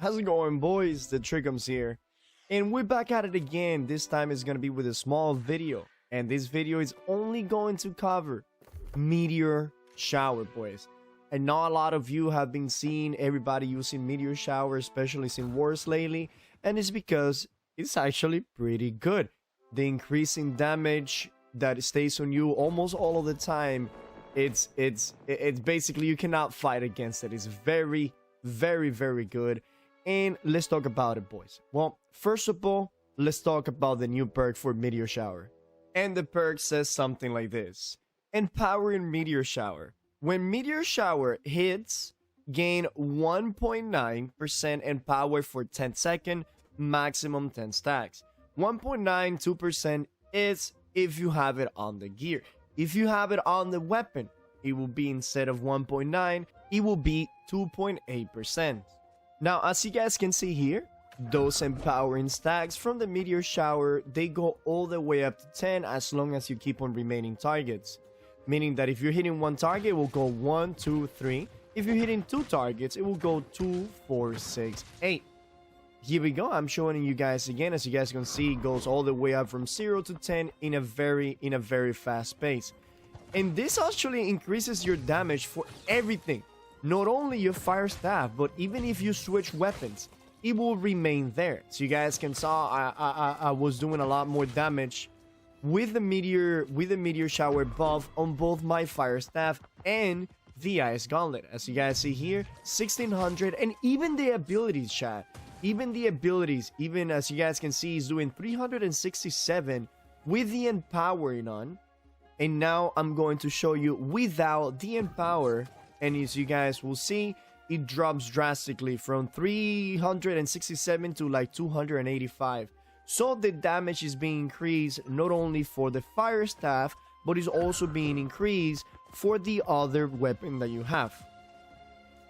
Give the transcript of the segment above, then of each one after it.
How's it going, boys? The Trickums here, and we're back at it again. This time is gonna be with a small video, and this video is only going to cover Meteor Shower, boys. I know a lot of you have been seeing everybody using Meteor Shower, especially in wars lately, and it's because it's actually pretty good. The increasing damage that stays on you almost all of the time, it's basically you cannot fight against it. It's very good. And let's talk about it, boys. Well, first of all, let's talk about the new perk for Meteor Shower. And the perk says something like this: Empowering Meteor Shower. When Meteor Shower hits, gain 1.9% empower for 10 seconds, maximum 10 stacks. 1.92% is if you have it on the gear. If you have it on the weapon, it will be, instead of 1.9, it will be 2.8%. Now, as you guys can see here, those empowering stacks from the Meteor Shower, they go all the way up to 10 as long as you keep on remaining targets. Meaning that if you're hitting one target, it will go 1, 2, 3. If you're hitting two targets, it will go 2, 4, 6, 8. Here we go. I'm showing you guys again. As you guys can see, it goes all the way up from 0 to 10 in a very fast pace. And this actually increases your damage for everything. Not only your fire staff, but even if you switch weapons, it will remain there. So you guys can saw I was doing a lot more damage with the meteor shower buff on both my fire staff and the ice gauntlet. As you guys see here, 1600, and even the abilities, chat. Even the abilities, even as you guys can see, is doing 367 with the empowering on. And now I'm going to show you without the empower. And as you guys will see, it drops drastically from 367 to like 285. So the damage is being increased not only for the fire staff, but is also being increased for the other weapon that you have.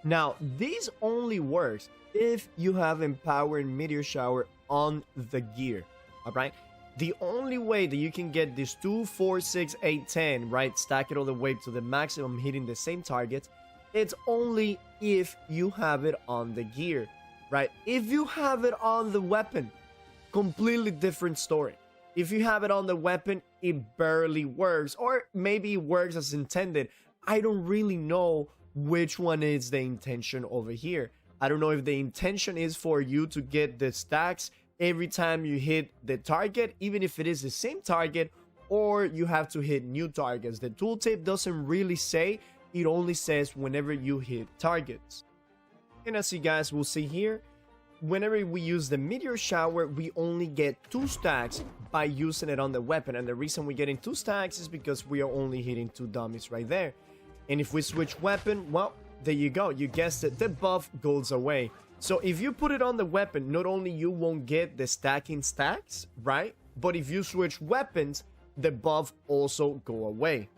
Now, this only works if you have empowering Meteor Shower on the gear. Alright? The only way that you can get this 2, 4, 6, 8, 10, right, stack it all the way to the maximum hitting the same target, it's only if you have it on the gear, right? If you have it on the weapon, completely different story. If you have it on the weapon, it barely works, or maybe it works as intended. I don't really know which one is the intention over here. I don't know if the intention is for you to get the stacks every time you hit the target, even if it is the same target, or you have to hit new targets. The tooltip doesn't really say. It only says whenever you hit targets. And as you guys will see here, whenever we use the Meteor Shower, we only get 2 stacks by using it on the weapon. And the reason we're getting 2 stacks is because we are only hitting 2 dummies right there. And if we switch weapon, well, there you go. You guessed it, the buff goes away. So if you put it on the weapon, not only you won't get the stacking stacks, right? But if you switch weapons, the buff also go away.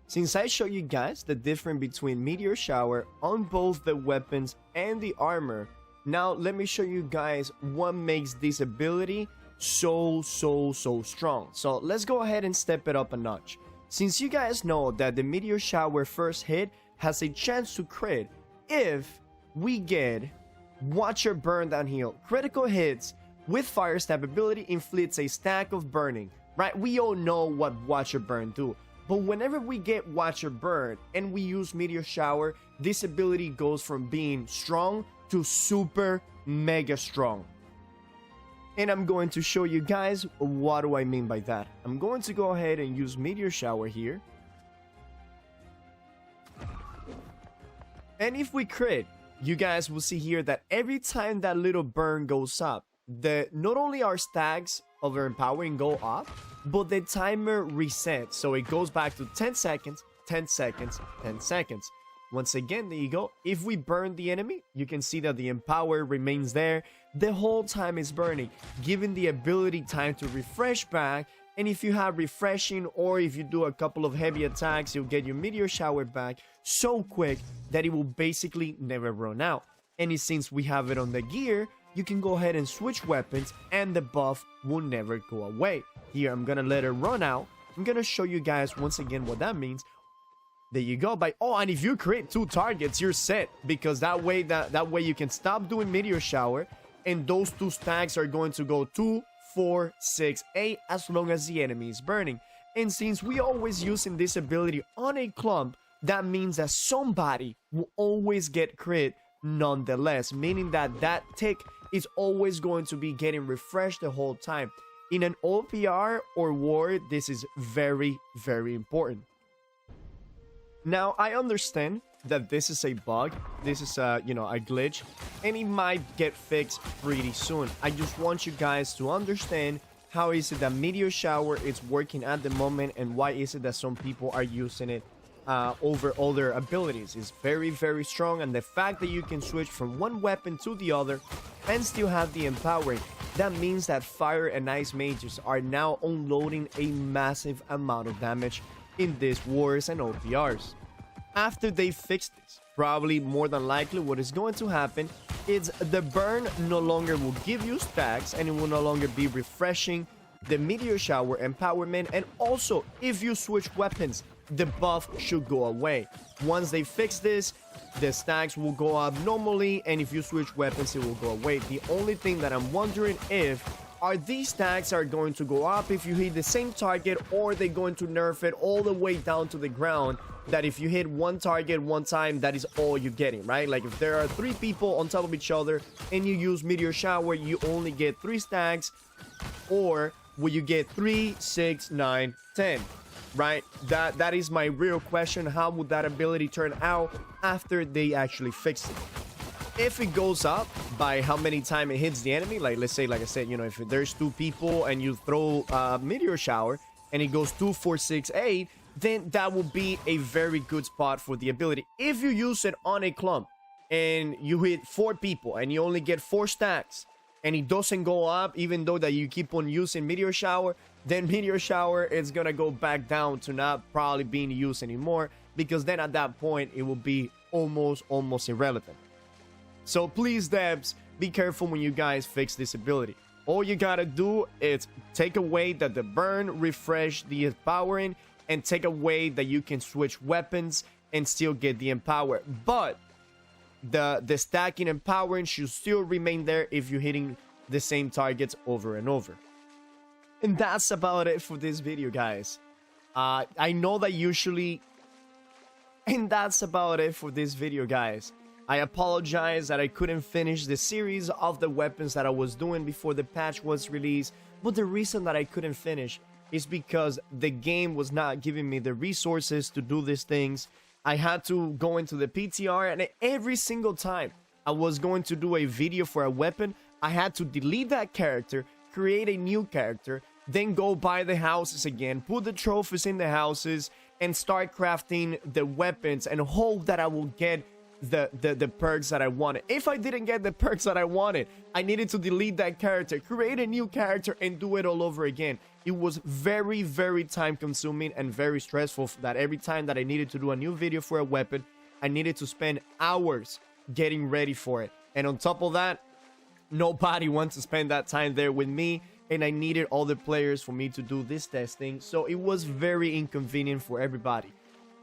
Since I show you guys the difference between Meteor Shower on both the weapons and the armor, now let me show you guys what makes this ability so strong. So let's go ahead and step it up a notch. Since you guys know that the Meteor Shower first hit has a chance to crit if we get Watcher Burn Down Heal. Critical hits with Fire Stab ability inflicts a stack of burning, right? We all know what Watcher Burn do. But whenever we get Watcher Burn and we use Meteor Shower, this ability goes from being strong to super mega strong. And I'm going to show you guys what do I mean by that. I'm going to go ahead and use Meteor Shower here. And if we crit, you guys will see here that every time that little burn goes up, not only our stacks of our empowering go up, but the timer resets. So it goes back to 10 seconds, 10 seconds, 10 seconds. Once again, there you go. If we burn the enemy, you can see that the empower remains there the whole time it's burning, giving the ability time to refresh back. And if you have refreshing, or if you do a couple of heavy attacks, you'll get your Meteor Shower back so quick that it will basically never run out. And since we have it on the gear, you can go ahead and switch weapons and the buff will never go away. Here, I'm gonna let it run out. I'm gonna show you guys once again what that means. There you go. And if you create 2 targets, you're set, because that way you can stop doing meteor shower, and those 2 stacks are going to go 2, 4, 6, 8 as long as the enemy is burning. And since we always using this ability on a clump, that means that somebody will always get crit nonetheless, meaning that that tick is always going to be getting refreshed the whole time. In an OPR or war, this is very, very important. Now, I understand that this is a bug, this is a glitch, and it might get fixed pretty soon. I just want you guys to understand how is it that Meteor Shower is working at the moment, and why is it that some people are using it over other abilities. It's very, very strong, and the fact that you can switch from one weapon to the other and still have the empowering, that means that fire and ice mages are now unloading a massive amount of damage in these wars and OPRs. After they fix this, probably more than likely what is going to happen is the burn no longer will give you stacks, and it will no longer be refreshing the Meteor Shower empowerment. And also, if you switch weapons, the buff should go away. Once they fix this, the stacks will go up normally, and if you switch weapons, it will go away. The only thing that I'm wondering are these stacks are going to go up if you hit the same target, or they're going to nerf it all the way down to the ground, that if you hit one target one time, that is all you're getting, right? Like if there are 3 people on top of each other and you use Meteor Shower, you only get 3 stacks, or will you get 3, 6, 9, 10? Right? That is my real question. How would that ability turn out after they actually fix it? If it goes up by how many times it hits the enemy, like let's say, like I said, if there's 2 people and you throw Meteor Shower and it goes 2, 4, 6, 8, then that will be a very good spot for the ability. If you use it on a clump and you hit 4 people and you only get 4 stacks, and it doesn't go up even though that you keep on using Meteor Shower, then Meteor Shower is gonna go back down to not probably being used anymore, because then at that point it will be almost irrelevant. So please, devs, be careful when you guys fix this ability. All you gotta do is take away that the burn, refresh the empowering, and take away that you can switch weapons and still get the empower. But the stacking and empowering should still remain there if you're hitting the same targets over and over. And that's about it for this video, guys. I know that usually... And that's about it for this video, guys. I apologize that I couldn't finish the series of the weapons that I was doing before the patch was released. But the reason that I couldn't finish is because the game was not giving me the resources to do these things. I had to go into the PTR, and every single time I was going to do a video for a weapon, I had to delete that character, create a new character, then go buy the houses again, put the trophies in the houses, and start crafting the weapons and hope that I will get the perks that I wanted. If I didn't get the perks that I wanted, I needed to delete that character, create a new character, and do it all over again. It was very, very time consuming and very stressful, that every time that I needed to do a new video for a weapon, I needed to spend hours getting ready for it. And on top of that, nobody wants to spend that time there with me, and I needed all the players for me to do this testing, so it was very inconvenient for everybody.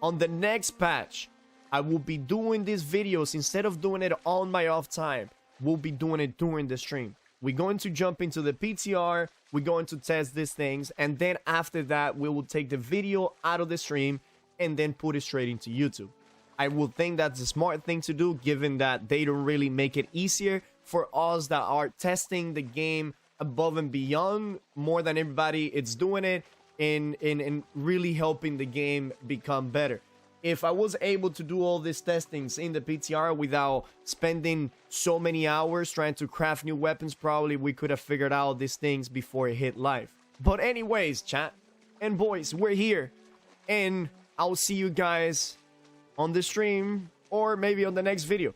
On the next patch, I will be doing these videos, instead of doing it on my off time, we'll be doing it during the stream. We're going to jump into the PTR, we're going to test these things, and then after that, we will take the video out of the stream and then put it straight into YouTube. I will think that's a smart thing to do, given that they don't really make it easier for us that are testing the game above and beyond more than everybody. It's doing it in really helping the game become better. If I was able to do all these testings in the PTR without spending so many hours trying to craft new weapons, probably we could have figured out these things before it hit live. But anyways, chat and boys, we're here, and I'll see you guys on the stream, or maybe on the next video.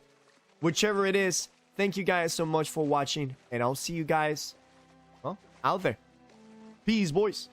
Whichever it is, thank you guys so much for watching, and I'll see you guys, well, out there. Peace, boys.